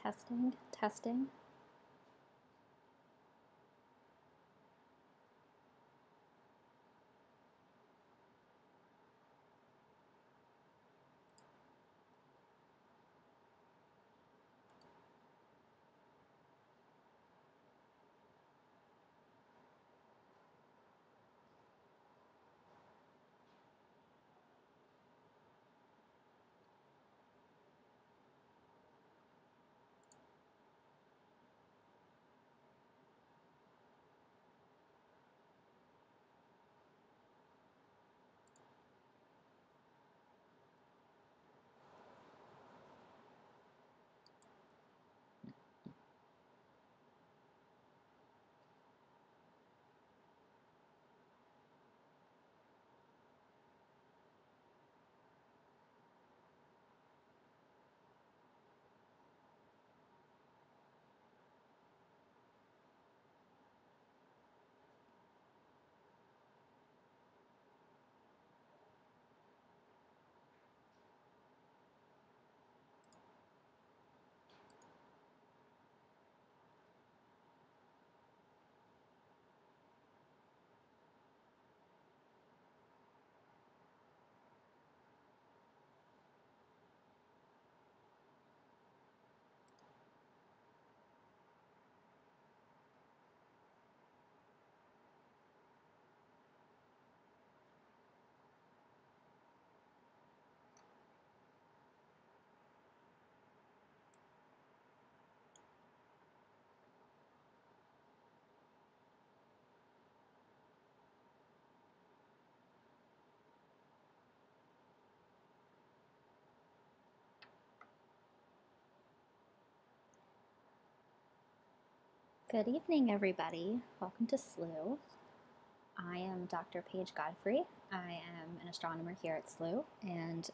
Testing, testing. Good evening, everybody. Welcome to Slooh. I am Dr. Paige Godfrey. I am an astronomer here at Slooh and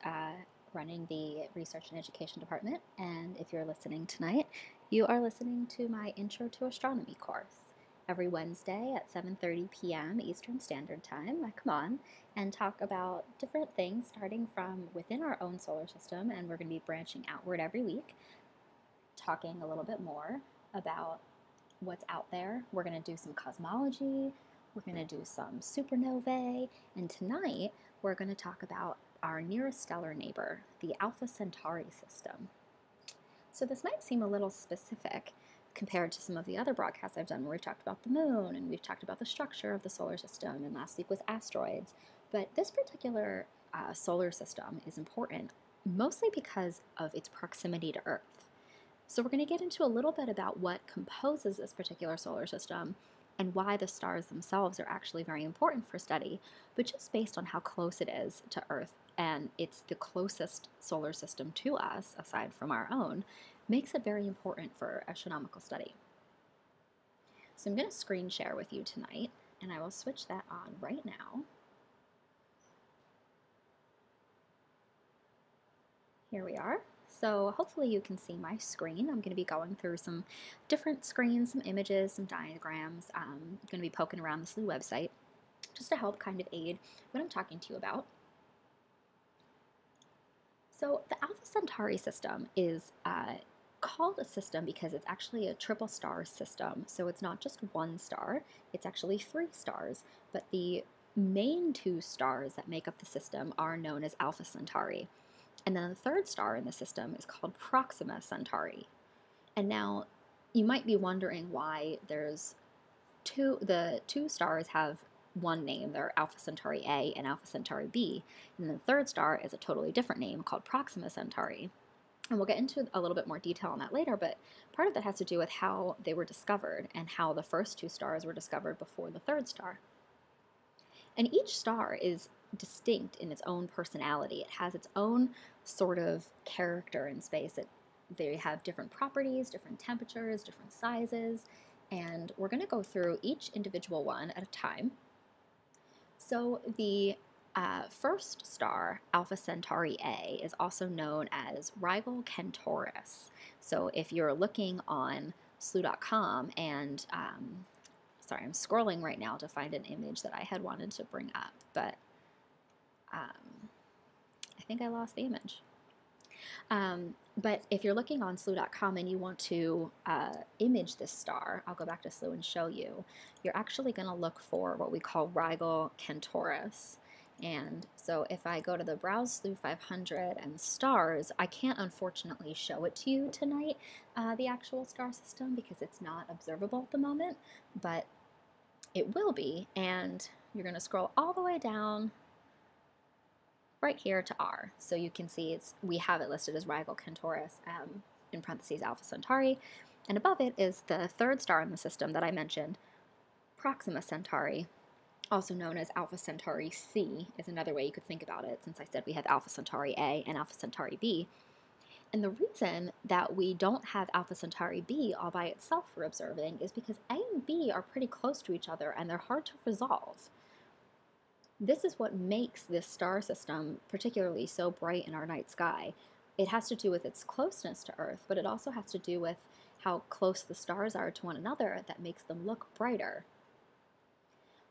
running the Research and Education Department. And if you're listening tonight, you are listening to my Intro to Astronomy course. Every Wednesday at 7:30 p.m. Eastern Standard Time, I come on and talk about different things starting from within our own solar system, and we're going to be branching outward every week, talking a little bit more about what's out there. We're going to do some cosmology, we're going to do some supernovae, and tonight we're going to talk about our nearest stellar neighbor, the Alpha Centauri system. So this might seem a little specific compared to some of the other broadcasts I've done where we've talked about the moon and we've talked about the structure of the solar system, and last week was asteroids. But this particular solar system is important mostly because of its proximity to Earth. So we're going to get into a little bit about what composes this particular solar system and why the stars themselves are actually very important for study, but just based on how close it is to Earth, and it's the closest solar system to us, aside from our own, makes it very important for astronomical study. So I'm going to screen share with you tonight, and I will switch that on right now. Here we are. So hopefully you can see my screen. I'm going to be going through some different screens, some images, some diagrams. I'm going to be poking around the Slooh website just to help kind of aid what I'm talking to you about. So the Alpha Centauri system is called a system because it's actually a triple star system. So it's not just one star, it's actually 3 stars, but the main 2 stars that make up the system are known as Alpha Centauri. And then the 3rd star in the system is called Proxima Centauri. And now you might be wondering why there's the 2 stars have one name. They're Alpha Centauri A and Alpha Centauri B. And the 3rd star is a totally different name called Proxima Centauri. And we'll get into a little bit more detail on that later, but part of that has to do with how they were discovered and how the first 2 stars were discovered before the 3rd star. And each star is distinct in its own personality. It has its own sort of character in space. They have different properties, different temperatures, different sizes, and we're going to go through each individual one at a time. So the first star, Alpha Centauri A, is also known as Radial Centaurus. So if you're looking on Slooh.com and sorry, I'm scrolling right now to find an image that I had wanted to bring up, but I think I lost the image. But if you're looking on Slooh.com and you want to image this star, I'll go back to Slooh and show you. You're actually going to look for what we call Radial Centaurus. And so if I go to the Browse Slooh 500 and stars, I can't unfortunately show it to you tonight, the actual star system, because it's not observable at the moment, but it will be. And you're going to scroll all the way down right here to R. So you can see we have it listed as Radial Centaurus, in parentheses Alpha Centauri, and above it is the third star in the system that I mentioned, Proxima Centauri, also known as Alpha Centauri C, is another way you could think about it, since I said we have Alpha Centauri A and Alpha Centauri B. And the reason that we don't have Alpha Centauri B all by itself for observing is because A and B are pretty close to each other and they're hard to resolve. This is what makes this star system particularly so bright in our night sky. It has to do with its closeness to Earth, but it also has to do with how close the stars are to one another that makes them look brighter.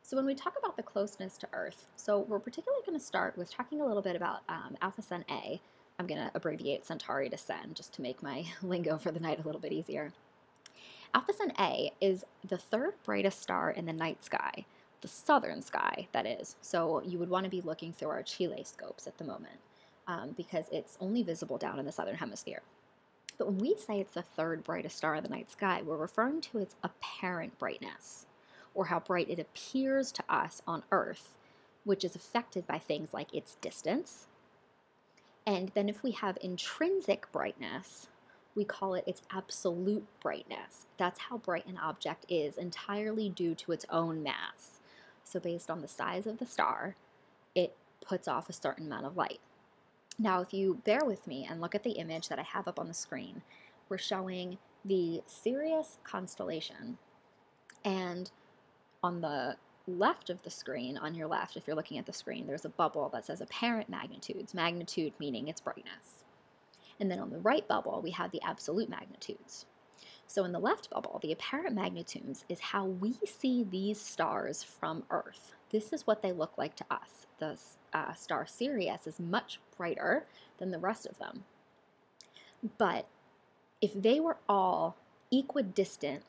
So when we talk about the closeness to Earth, so we're particularly going to start with talking a little bit about Alpha Cent A. I'm going to abbreviate Centauri to Cen just to make my lingo for the night a little bit easier. Alpha Cent A is the third brightest star in the night sky. The southern sky, that is. So you would want to be looking through our Chile scopes at the moment because it's only visible down in the southern hemisphere. But when we say it's the third brightest star in the night sky, we're referring to its apparent brightness, or how bright it appears to us on Earth, which is affected by things like its distance. And then if we have intrinsic brightness, we call it its absolute brightness. That's how bright an object is entirely due to its own mass. So based on the size of the star, it puts off a certain amount of light. Now, if you bear with me and look at the image that I have up on the screen, we're showing the Sirius constellation. And on the left of the screen, on your left, if you're looking at the screen, there's a bubble that says apparent magnitudes, magnitude meaning its brightness. And then on the right bubble, we have the absolute magnitudes. So in the left bubble, the apparent magnitudes is how we see these stars from Earth. This is what they look like to us. The star Sirius is much brighter than the rest of them. But if they were all equidistant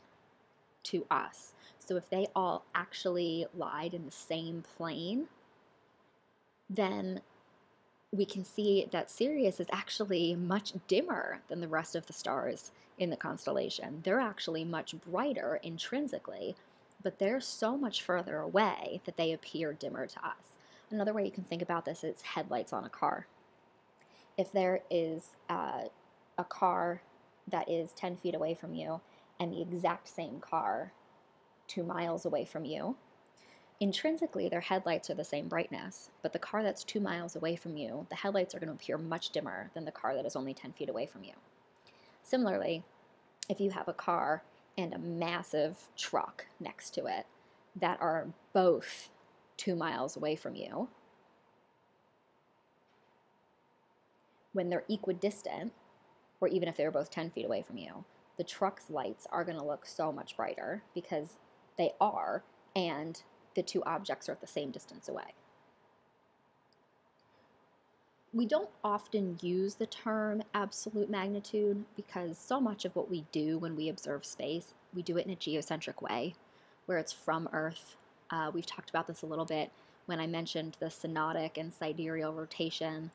to us, so if they all actually lied in the same plane, then we can see that Sirius is actually much dimmer than the rest of the stars in the constellation. They're actually much brighter intrinsically, but they're so much further away that they appear dimmer to us. Another way you can think about this is headlights on a car. If there is a car that is 10 feet away from you and the exact same car 2 miles away from you, intrinsically their headlights are the same brightness, but the car that's 2 miles away from you, the headlights are going to appear much dimmer than the car that is only 10 feet away from you. Similarly, if you have a car and a massive truck next to it that are both 2 miles away from you, when they're equidistant, or even if they're both 10 feet away from you, the truck's lights are going to look so much brighter because they are, and the two objects are at the same distance away. We don't often use the term absolute magnitude because so much of what we do when we observe space, we do it in a geocentric way, where it's from Earth. We've talked about this a little bit when I mentioned the synodic and sidereal rotation.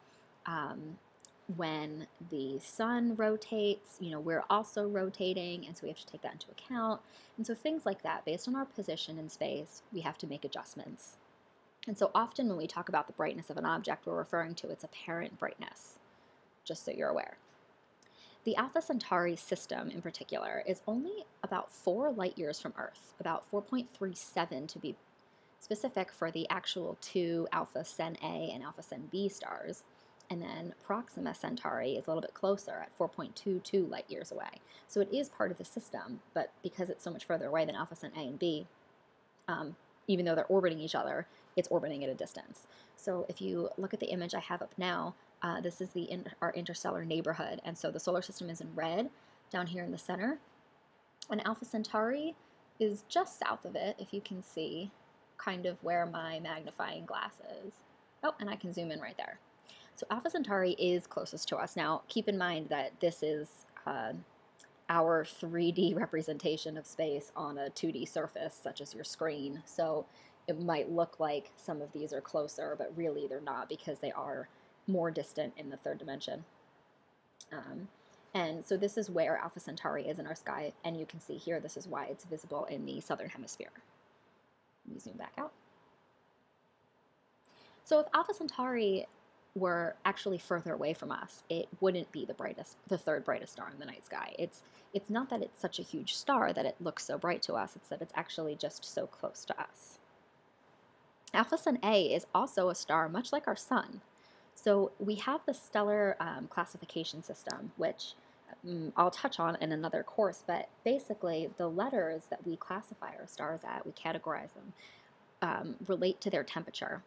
When the sun rotates, we're also rotating, and so we have to take that into account. And so things like that, based on our position in space, we have to make adjustments. And so often when we talk about the brightness of an object, we're referring to its apparent brightness, just so you're aware. The Alpha Centauri system in particular is only about 4 light years from Earth, about 4.37 to be specific for the actual 2 Alpha Cen A and Alpha Cen B stars. And then Proxima Centauri is a little bit closer at 4.22 light years away. So it is part of the system, but because it's so much further away than Alpha Cent A and B, even though they're orbiting each other, it's orbiting at a distance. So if you look at the image I have up now, this is our interstellar neighborhood. And so the solar system is in red down here in the center. And Alpha Centauri is just south of it, if you can see kind of where my magnifying glass is. Oh, and I can zoom in right there. So Alpha Centauri is closest to us. Now, keep in mind that this is our 3D representation of space on a 2D surface, such as your screen. So it might look like some of these are closer, but really they're not, because they are more distant in the third dimension. And so this is where Alpha Centauri is in our sky, and you can see here, this is why it's visible in the southern hemisphere. Let me zoom back out. So if Alpha Centauri were actually further away from us, it wouldn't be the third brightest star in the night sky. It's not that it's such a huge star that it looks so bright to us, it's that it's actually just so close to us. Alpha Cent A is also a star much like our sun. So we have the stellar classification system, which I'll touch on in another course, but basically the letters that we classify our stars at, we categorize them, relate to their temperature.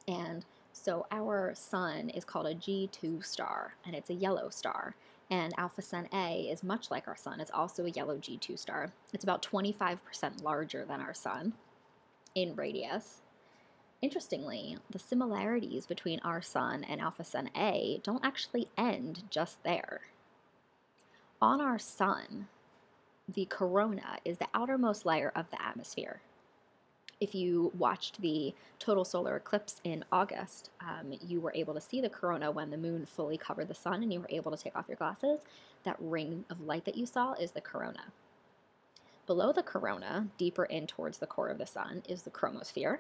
And so our sun is called a G2 star, and it's a yellow star. And Alpha Cent A is much like our sun. It's also a yellow G2 star. It's about 25% larger than our sun in radius. Interestingly, the similarities between our sun and Alpha Cent A don't actually end just there. On our sun, the corona is the outermost layer of the atmosphere. If you watched the total solar eclipse in August, you were able to see the corona when the moon fully covered the sun and you were able to take off your glasses. That ring of light that you saw is the corona. Below the corona, deeper in towards the core of the sun, is the chromosphere.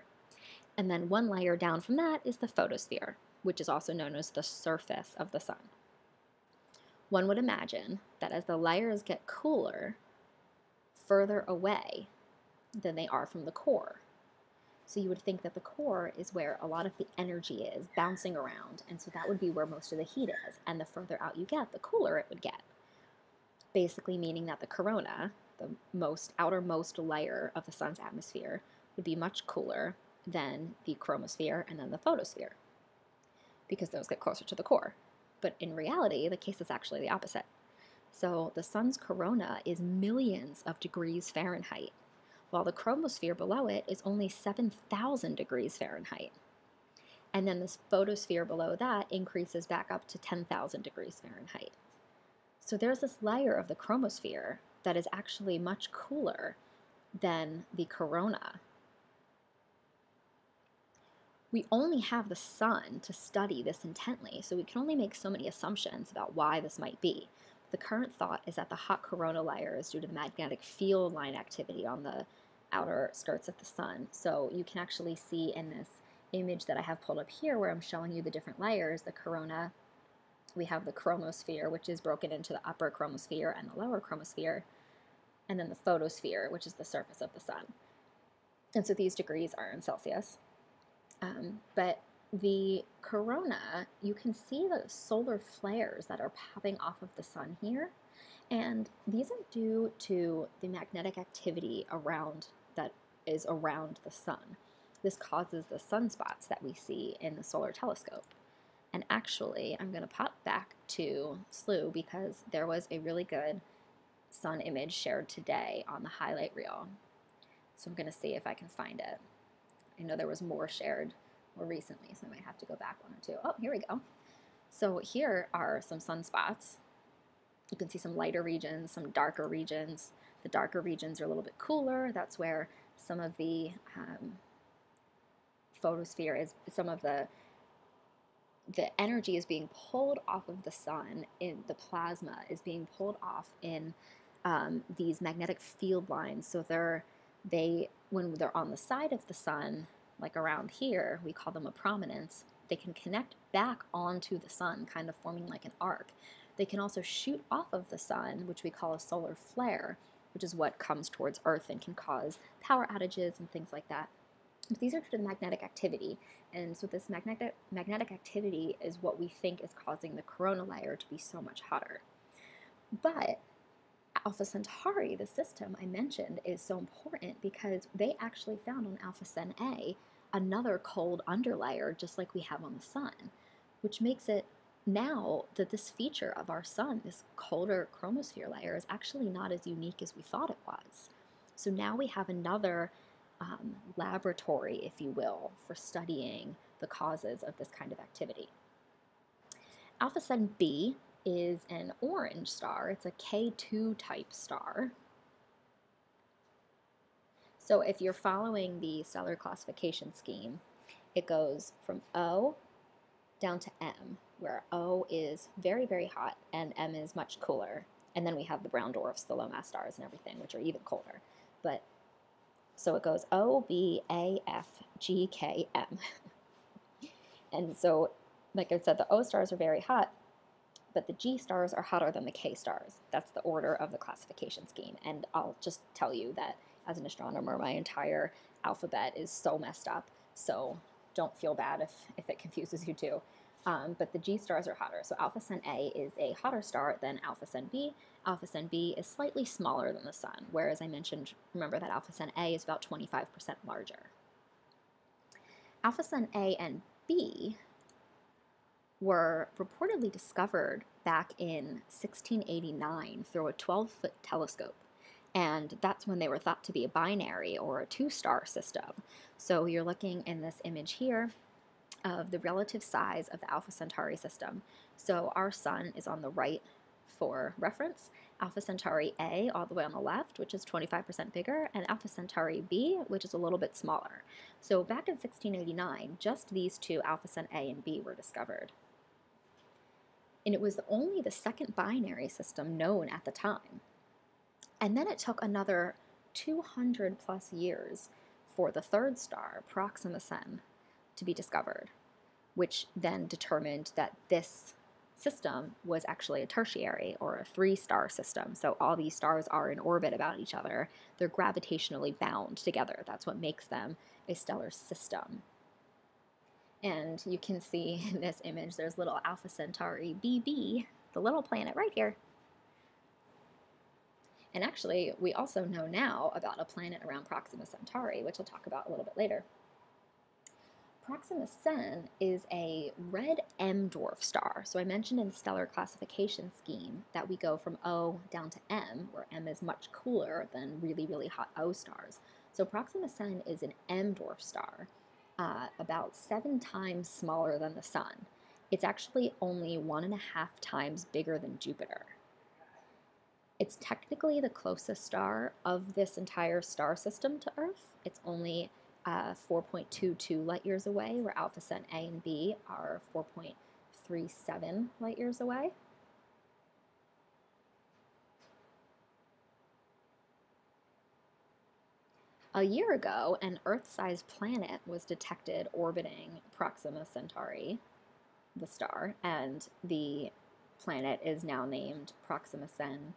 And then one layer down from that is the photosphere, which is also known as the surface of the sun. One would imagine that as the layers get cooler, further away than they are from the core. So you would think that the core is where a lot of the energy is bouncing around, and so that would be where most of the heat is, and the further out you get, the cooler it would get. Basically meaning that the corona, the outermost layer of the sun's atmosphere, would be much cooler than the chromosphere and then the photosphere, because those get closer to the core. But in reality, the case is actually the opposite. So the sun's corona is millions of degrees Fahrenheit, while the chromosphere below it is only 7,000 degrees Fahrenheit. And then this photosphere below that increases back up to 10,000 degrees Fahrenheit. So there's this layer of the chromosphere that is actually much cooler than the corona. We only have the sun to study this intently, so we can only make so many assumptions about why this might be. The current thought is that the hot corona layer is due to the magnetic field line activity on the outer skirts of the sun. So you can actually see in this image that I have pulled up here, where I'm showing you the different layers, the corona, we have the chromosphere, which is broken into the upper chromosphere and the lower chromosphere, and then the photosphere, which is the surface of the sun. And so these degrees are in Celsius. But the corona, you can see the solar flares that are popping off of the sun here, and these are due to the magnetic activity that is around the sun. This causes the sunspots that we see in the solar telescope. And actually, I'm going to pop back to Slooh because there was a really good sun image shared today on the highlight reel. So I'm going to see if I can find it. I know there was more shared more recently, so I might have to go back one or two. Oh, here we go. So here are some sunspots. You can see some lighter regions, some darker regions. The darker regions are a little bit cooler. That's where some of the photosphere is, some of the energy is being pulled off of the sun, in the plasma is being pulled off in these magnetic field lines. So when they're on the side of the sun, like around here, we call them a prominence, they can connect back onto the sun, kind of forming like an arc. They can also shoot off of the sun, which we call a solar flare, which is what comes towards Earth and can cause power outages and things like that. But these are due to the magnetic activity, and so this magnetic activity is what we think is causing the corona layer to be so much hotter. But Alpha Centauri, the system I mentioned, is so important because they actually found on Alpha Cent A another cold underlayer just like we have on the sun, which makes it now that this feature of our sun, this colder chromosphere layer, is actually not as unique as we thought it was. So now we have another laboratory, if you will, for studying the causes of this kind of activity. Alpha Centauri b is an orange star. It's a K2 type star. So if you're following the stellar classification scheme, it goes from O down to M, where O is very, very hot and M is much cooler. And then we have the brown dwarfs, the low mass stars and everything, which are even colder. But so it goes O, B, A, F, G, K, M. And so, like I said, the O stars are very hot, but the G stars are hotter than the K stars. That's the order of the classification scheme. And I'll just tell you that as an astronomer, my entire alphabet is so messed up. So don't feel bad if it confuses you too. But the G stars are hotter. So Alpha Centauri A is a hotter star than Alpha Centauri B. Alpha Centauri B is slightly smaller than the Sun, whereas I mentioned, remember that Alpha Centauri A is about 25% larger. Alpha Centauri A and B were reportedly discovered back in 1689 through a 12-foot telescope. And that's when they were thought to be a binary or a two-star system. So you're looking in this image here of the relative size of the Alpha Centauri system. So our Sun is on the right for reference, Alpha Centauri A all the way on the left, which is 25% bigger, and Alpha Centauri B, which is a little bit smaller. So back in 1689, just these two, Alpha Centauri A and B, were discovered. And it was only the second binary system known at the time. And then it took another 200 plus years for the third star, Proxima Centauri, to be discovered, which then determined that this system was actually a tertiary or a three-star system. So all these stars are in orbit about each other. They're gravitationally bound together. That's what makes them a stellar system. And you can see in this image, there's little Alpha Centauri BB, the little planet right here. And actually, we also know now about a planet around Proxima Centauri, which I'll talk about a little bit later. Proxima Centauri is a red M dwarf star. So I mentioned in the stellar classification scheme that we go from O down to M, where M is much cooler than really, really hot O stars. So Proxima Centauri is an M dwarf star, about 7 times smaller than the Sun. It's actually only 1.5 times bigger than Jupiter. It's technically the closest star of this entire star system to Earth. It's only 4.22 light years away, where Alpha Centauri A and B are 4.37 light years away. A year ago, an Earth-sized planet was detected orbiting Proxima Centauri, the star, and the planet is now named Proxima Centauri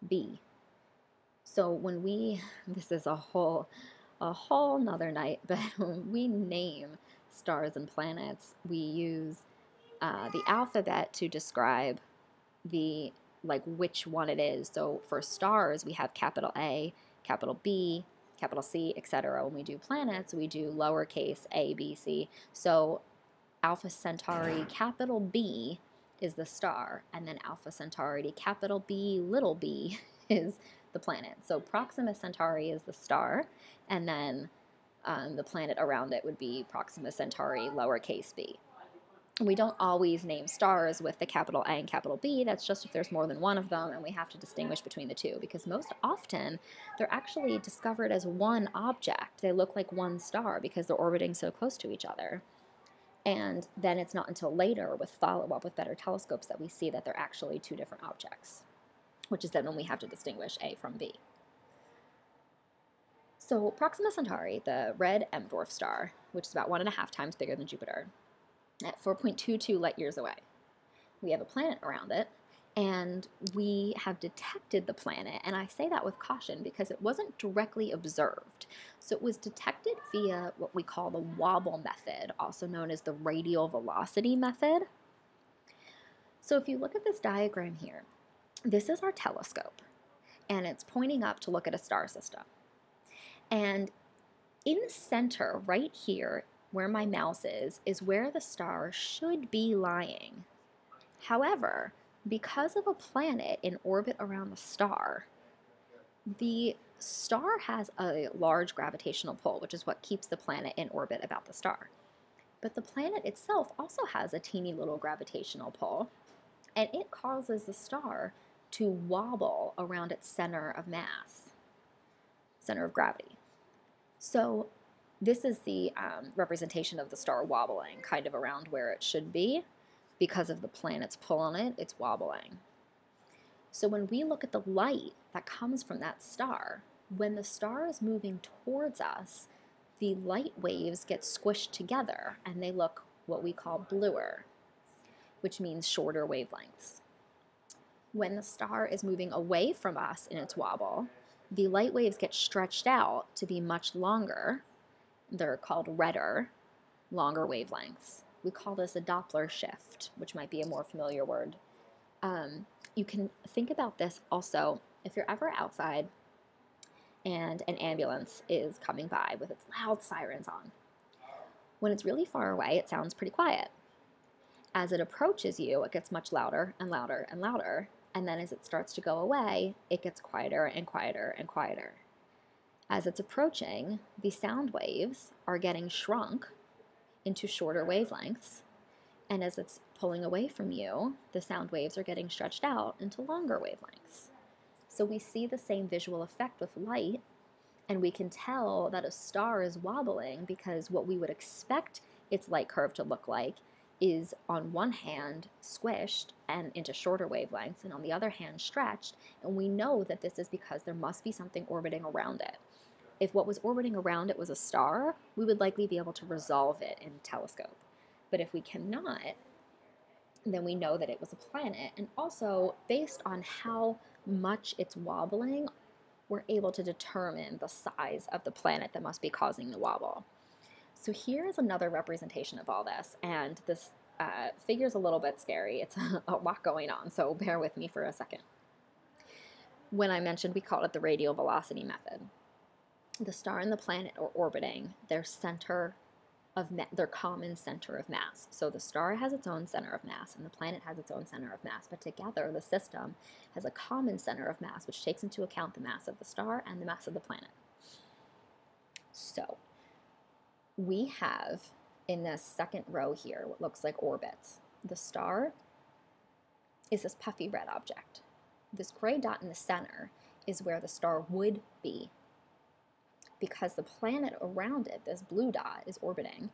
B. So when this is a whole nother night, but when we name stars and planets, we use the alphabet to describe which one it is. So for stars, we have capital A, capital B, capital C, etc. When we do planets, we do lowercase a, b, c. So Alpha Centauri capital B is the star, and then Alpha Centauri capital B little b is the planet. So Proxima Centauri is the star, and then the planet around it would be Proxima Centauri lowercase b. We don't always name stars with the capital A and capital B. That's just if there's more than one of them, and we have to distinguish between the two, because most often they're actually discovered as one object. They look like one star because they're orbiting so close to each other. And then it's not until later with follow-up with better telescopes that we see that they're actually two different objects, which is then when we have to distinguish A from B. So Proxima Centauri, the red M dwarf star, which is about 1.5 times bigger than Jupiter, at 4.22 light years away. We have a planet around it, and we have detected the planet, and I say that with caution because it wasn't directly observed. So it was detected via what we call the Wobble Method, also known as the Radial velocity method. So if you look at this diagram here, this is our telescope, and it's pointing up to look at a star system. And in the center, right here, where my mouse is where the star should be lying. However, because of a planet in orbit around the star has a large gravitational pull, which is what keeps the planet in orbit about the star. But the planet itself also has a teeny little gravitational pull, and it causes the star to wobble around its center of mass, center of gravity. So this is the representation of the star wobbling kind of around where it should be. Because of the planet's pull on it, it's wobbling. So when we look at the light that comes from that star, when the star is moving towards us, the light waves get squished together and they look what we call bluer, which means shorter wavelengths. When the star is moving away from us in its wobble, the light waves get stretched out to be much longer. They're called redder, longer wavelengths. We call this a Doppler shift, which might be a more familiar word. You can think about this also if you're ever outside and an ambulance is coming by with its loud sirens on. When it's really far away, it sounds pretty quiet. As it approaches you, it gets much louder and louder and louder, and then as it starts to go away, it gets quieter and quieter and quieter. As it's approaching, the sound waves are getting shrunk into shorter wavelengths, and as it's pulling away from you, the sound waves are getting stretched out into longer wavelengths. So we see the same visual effect with light, and we can tell that a star is wobbling because what we would expect its light curve to look like is on one hand squished and into shorter wavelengths, and on the other hand stretched, and we know that this is because there must be something orbiting around it. If what was orbiting around it was a star, we would likely be able to resolve it in a telescope. But if we cannot, then we know that it was a planet. And also, based on how much it's wobbling, we're able to determine the size of the planet that must be causing the wobble. So here is another representation of all this, and this figure's a little bit scary. It's a lot going on, so bear with me for a second. When I mentioned we called it the radial velocity method, the star and the planet are orbiting their their common center of mass. So the star has its own center of mass and the planet has its own center of mass, but together the system has a common center of mass which takes into account the mass of the star and the mass of the planet. So we have in this second row here what looks like orbits. The star is this puffy red object. This gray dot in the center is where the star would be. Because the planet around it, this blue dot, is orbiting,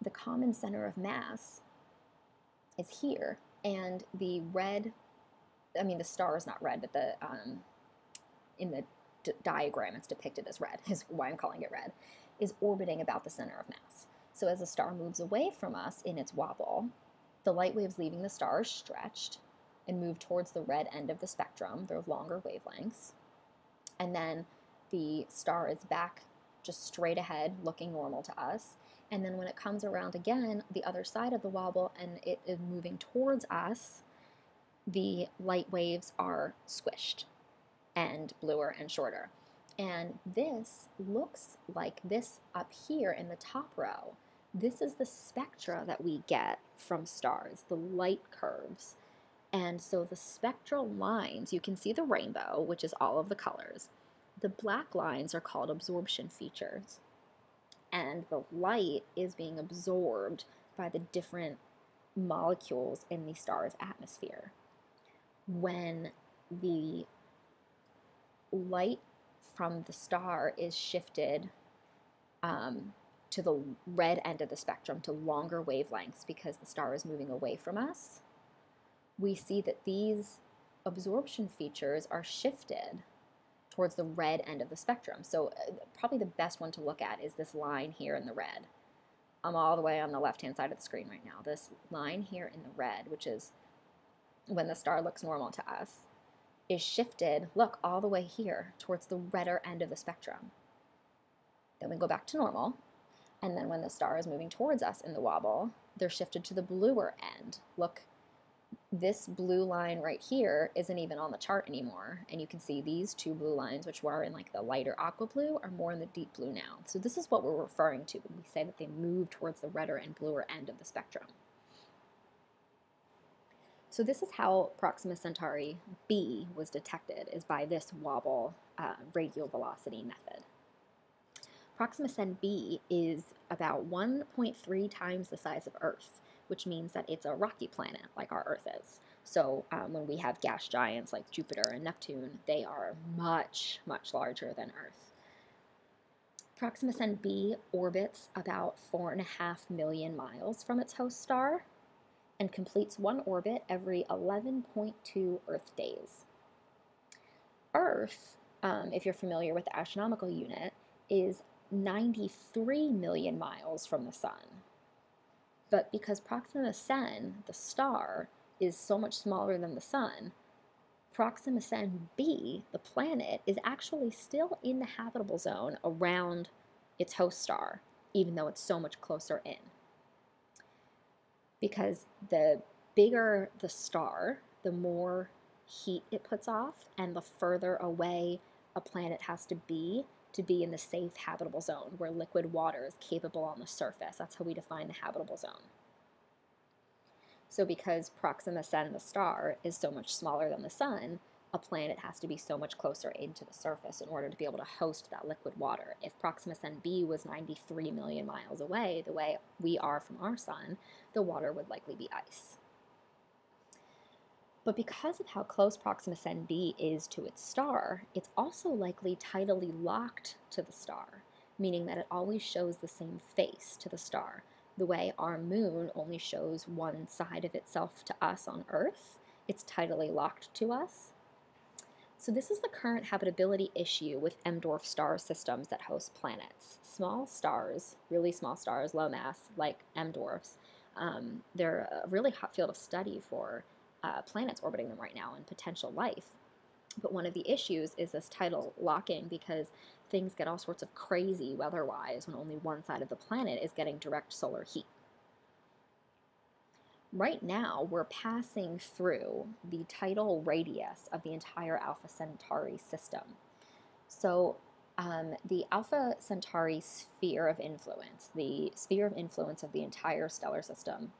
the common center of mass is here, and the red, the star is not red, but in the diagram it's depicted as red, is why I'm calling it red, is orbiting about the center of mass. So as the star moves away from us in its wobble, the light waves leaving the star are stretched and move towards the red end of the spectrum. They're longer wavelengths. And then the star is back just straight ahead, looking normal to us. And then when it comes around again, the other side of the wobble, and it is moving towards us, the light waves are squished and bluer and shorter. And this looks like this up here in the top row. This is the spectra that we get from stars, the light curves. And so the spectral lines, you can see the rainbow, which is all of the colors. The black lines are called absorption features, and the light is being absorbed by the different molecules in the star's atmosphere. When the light from the star is shifted to the red end of the spectrum, to longer wavelengths because the star is moving away from us, we see that these absorption features are shifted towards the red end of the spectrum. So probably the best one to look at is this line here in the red. I'm all the way on the left-hand side of the screen right now. This line here in the red, which is when the star looks normal to us, is shifted, look, all the way here towards the redder end of the spectrum. Then we go back to normal, and then when the star is moving towards us in the wobble, they're shifted to the bluer end. Look, this blue line right here isn't even on the chart anymore, and you can see these two blue lines, which were in like the lighter aqua blue, are more in the deep blue now. So this is what we're referring to when we say that they move towards the redder and bluer end of the spectrum. So this is how Proxima Centauri b was detected, is by this wobble radial velocity method. Proxima Centauri is about 1.3 times the size of Earth, which means that it's a rocky planet like our Earth is. So when we have gas giants like Jupiter and Neptune, they are much, much larger than Earth. Proxima Centauri orbits about 4.5 million miles from its host star and completes one orbit every 11.2 Earth days. Earth, if you're familiar with the astronomical unit, is 93 million miles from the sun. But because Proxima Centauri, the star, is so much smaller than the sun, Proxima Centauri, the planet, is actually still in the habitable zone around its host star, even though it's so much closer in. Because the bigger the star, the more heat it puts off, and the further away a planet has to be in the safe habitable zone, where liquid water is capable on the surface. That's how we define the habitable zone. So because Proxima Centauri, the star, is so much smaller than the sun, a planet has to be so much closer into the surface in order to be able to host that liquid water. If Proxima Centauri was 93 million miles away, the way we are from our sun, the water would likely be ice. But because of how close Proxima Centauri is to its star, it's also likely tidally locked to the star, meaning that it always shows the same face to the star. The way our moon only shows one side of itself to us on Earth, it's tidally locked to us. So this is the current habitability issue with M-dwarf star systems that host planets. Small stars, really small stars, low mass, like M-dwarfs, they're a really hot field of study for planets orbiting them right now and potential life. But one of the issues is this tidal locking, because things get all sorts of crazy weather-wise when only one side of the planet is getting direct solar heat. Right now, we're passing through the tidal radius of the entire Alpha Centauri system. So the Alpha Centauri sphere of influence, the sphere of influence of the entire stellar system,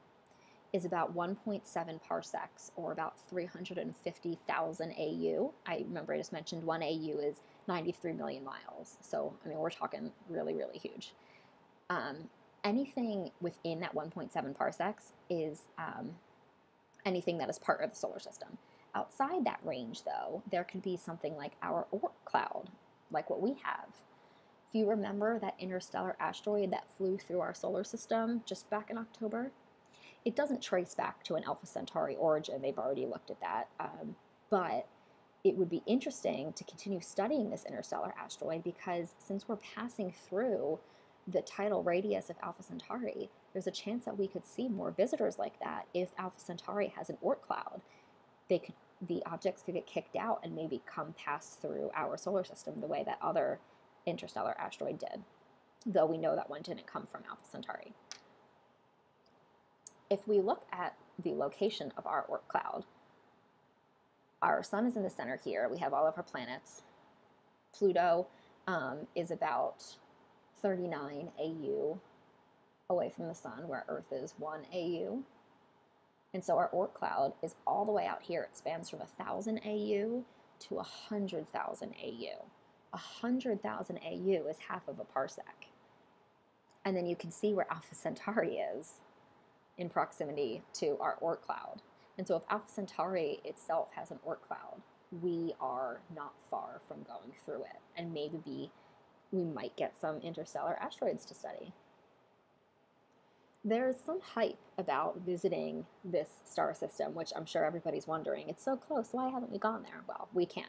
is about 1.7 parsecs, or about 350,000 AU. I remember I just mentioned 1 AU is 93 million miles. So, I mean, we're talking really, really huge. Anything within that 1.7 parsecs is anything that is part of the solar system. Outside that range, though, there could be something like our Oort cloud, like what we have. If you remember that interstellar asteroid that flew through our solar system just back in October, it doesn't trace back to an Alpha Centauri origin. They've already looked at that. But it would be interesting to continue studying this interstellar asteroid, because since we're passing through the tidal radius of Alpha Centauri, there's a chance that we could see more visitors like that if Alpha Centauri has an Oort cloud. The objects could get kicked out and maybe come pass through our solar system the way that other interstellar asteroid did, though we know that one didn't come from Alpha Centauri. If we look at the location of our Oort cloud, our sun is in the center here. We have all of our planets. Pluto is about 39 AU away from the sun, where Earth is 1 AU. And so our Oort cloud is all the way out here. It spans from 1,000 AU to 100,000 AU. 100,000 AU is half of a parsec. And then you can see where Alpha Centauri is in proximity to our Oort cloud. And so if Alpha Centauri itself has an Oort cloud, we are not far from going through it. And maybe we might get some interstellar asteroids to study. There's some hype about visiting this star system, which I'm sure everybody's wondering. It's so close, why haven't we gone there? Well, we can't.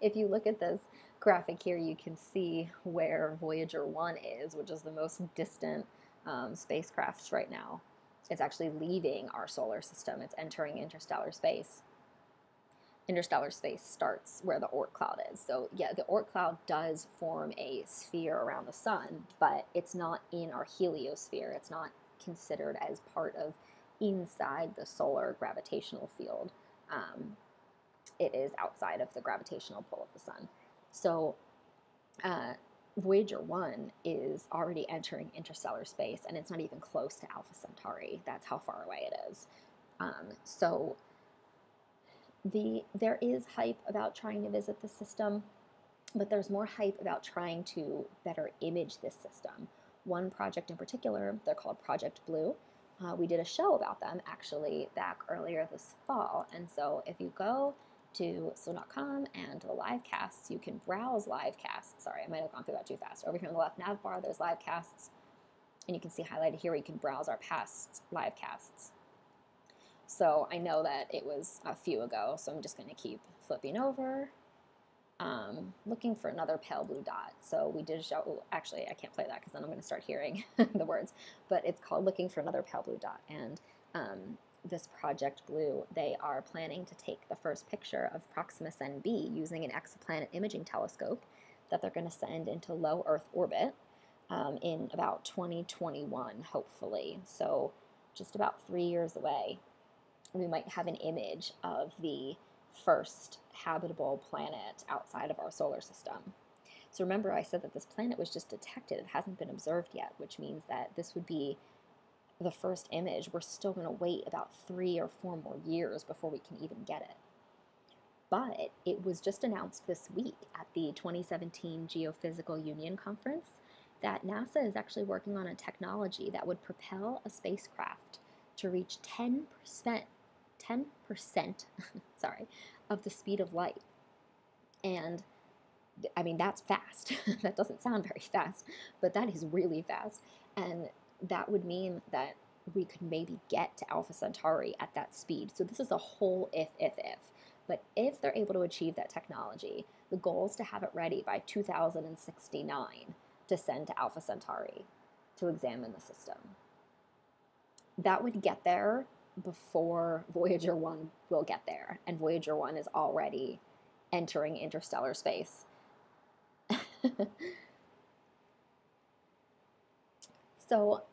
If you look at this graphic here, you can see where Voyager 1 is, which is the most distant spacecraft right now. It's actually leaving our solar system. It's entering interstellar space. Interstellar space starts where the Oort cloud is. So yeah, the Oort cloud does form a sphere around the sun, but it's not in our heliosphere. It's not considered as part of inside the solar gravitational field. It is outside of the gravitational pull of the sun. So Voyager 1 is already entering interstellar space, and it's not even close to Alpha Centauri. That's how far away it is. There is hype about trying to visit the system. but there's more hype about trying to better image this system. One project in particular, they're called Project Blue. We did a show about them actually back earlier this fall, and so if you go to Slooh.com and the live casts, you can browse live casts. Sorry, I might have gone through that too fast. Over here on the left nav bar, there's live casts, and you can see highlighted here where you can browse our past live casts. So I know that it was a few ago, so I'm just going to keep flipping over. Looking for another pale blue dot. So we did show, oh, actually I can't play that because then I'm going to start hearing the words, but it's called Looking for Another Pale Blue Dot. And this Project Blue, they are planning to take the first picture of Proxima Cb using an exoplanet imaging telescope that they're going to send into low Earth orbit in about 2021, hopefully. So just about 3 years away, we might have an image of the first habitable planet outside of our solar system. So remember, I said that this planet was just detected. It hasn't been observed yet, which means that this would be the first image. We're still going to wait about 3 or 4 more years before we can even get it. But it was just announced this week at the 2017 Geophysical Union Conference that NASA is actually working on a technology that would propel a spacecraft to reach 10% sorry, of the speed of light. And I mean, that's fast. That doesn't sound very fast, but that is really fast. And that would mean that we could maybe get to Alpha Centauri at that speed. So this is a whole if. But if they're able to achieve that technology, the goal is to have it ready by 2069 to send to Alpha Centauri to examine the system. That would get there before Voyager 1 will get there, and Voyager 1 is already entering interstellar space. So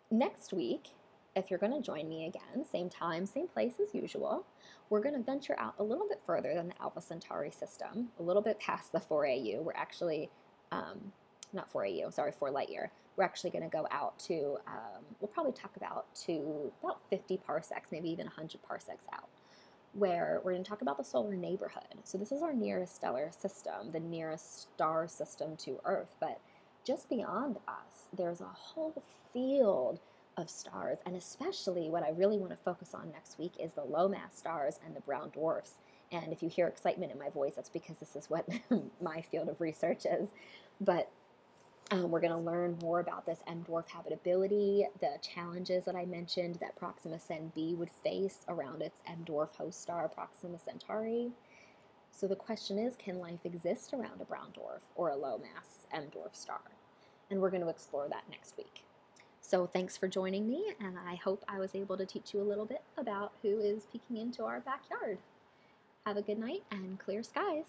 next week, if you're going to join me again, same time, same place as usual, we're going to venture out a little bit further than the Alpha Centauri system, a little bit past the 4AU. We're actually, not 4AU, sorry, 4 light year. We're actually going to go out to, we'll probably talk about 50 parsecs, maybe even 100 parsecs out, where we're going to talk about the solar neighborhood. So this is our nearest stellar system, the nearest star system to Earth, but just beyond us, there's a whole field of stars, and especially what I really want to focus on next week is the low mass stars and the brown dwarfs. And if you hear excitement in my voice, that's because this is what my field of research is. But we're going to learn more about this M-dwarf habitability, the challenges that I mentioned that Proxima Cb would face around its M-dwarf host star, Proxima Centauri. So the question is, can life exist around a brown dwarf or a low-mass M-dwarf star? And we're going to explore that next week. So thanks for joining me, and I hope I was able to teach you a little bit about who is peeking into our backyard. Have a good night and clear skies.